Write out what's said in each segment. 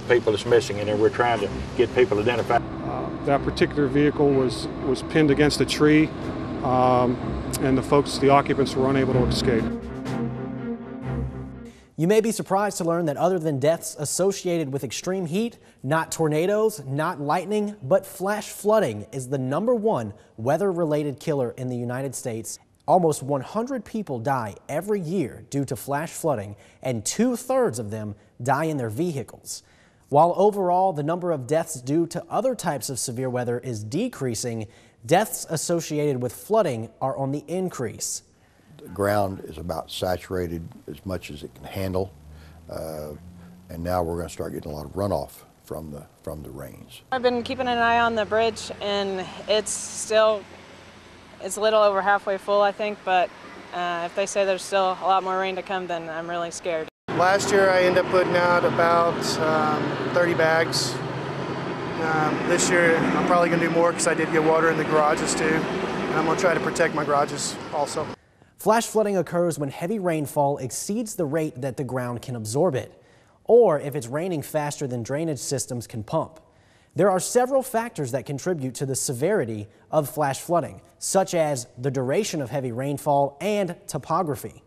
People that's missing, and then we're trying to get people identified. That particular vehicle was pinned against a tree, and the occupants were unable to escape. You may be surprised to learn that other than deaths associated with extreme heat, not tornadoes, not lightning, but flash flooding is the #1 weather-related killer in the United States. Almost 100 people die every year due to flash flooding, and 2/3 of them die in their vehicles. While overall the number of deaths due to other types of severe weather is decreasing, deaths associated with flooding are on the increase. The ground is about saturated as much as it can handle, and now we're going to start getting a lot of runoff from the rains. I've been keeping an eye on the bridge, and it's a little over halfway full, I think, but if they say there's still a lot more rain to come, then I'm really scared. Last year I ended up putting out about 30 bags. This year I'm probably going to do more because I did get water in the garages too, and I'm going to try to protect my garages also. Flash flooding occurs when heavy rainfall exceeds the rate that the ground can absorb it, or if it's raining faster than drainage systems can pump. There are several factors that contribute to the severity of flash flooding, such as the duration of heavy rainfall and topography.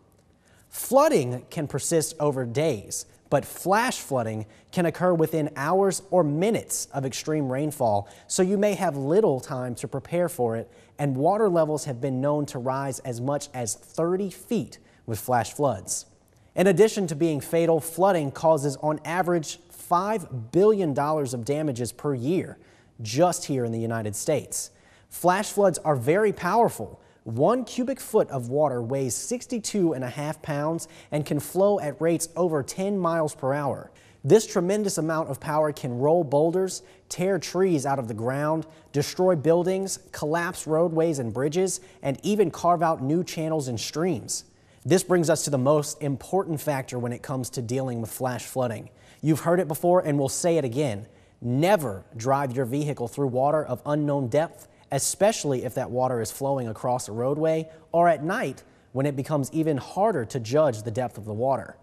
Flooding can persist over days, but flash flooding can occur within hours or minutes of extreme rainfall, so you may have little time to prepare for it, and water levels have been known to rise as much as 30 feet with flash floods. In addition to being fatal, flooding causes on average $5 billion of damages per year just here in the United States. Flash floods are very powerful. 1 cubic foot of water weighs 62.5 pounds and can flow at rates over 10 miles per hour. This tremendous amount of power can roll boulders, tear trees out of the ground, destroy buildings, collapse roadways and bridges, and even carve out new channels and streams. This brings us to the most important factor when it comes to dealing with flash flooding. You've heard it before and we'll say it again. Never drive your vehicle through water of unknown depth, especially if that water is flowing across a roadway or at night when it becomes even harder to judge the depth of the water.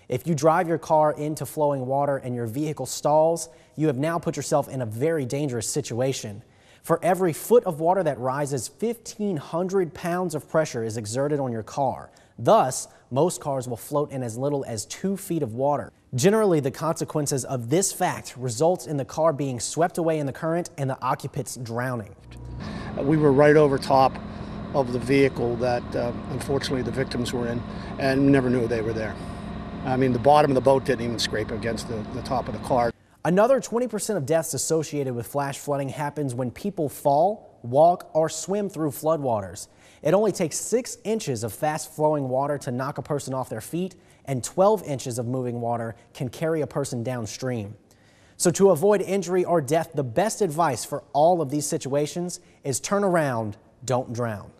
If you drive your car into flowing water and your vehicle stalls, you have now put yourself in a very dangerous situation. For every foot of water that rises, 1,500 pounds of pressure is exerted on your car. Thus, most cars will float in as little as 2 feet of water. Generally, the consequences of this fact results in the car being swept away in the current and the occupants drowning. We were right over top of the vehicle that unfortunately the victims were in, and never knew they were there. I mean, the bottom of the boat didn't even scrape against the top of the car. Another 20% of deaths associated with flash flooding happens when people fall, walk, or swim through floodwaters. It only takes 6 inches of fast-flowing water to knock a person off their feet, and 12 inches of moving water can carry a person downstream. So to avoid injury or death, the best advice for all of these situations is turn around, don't drown.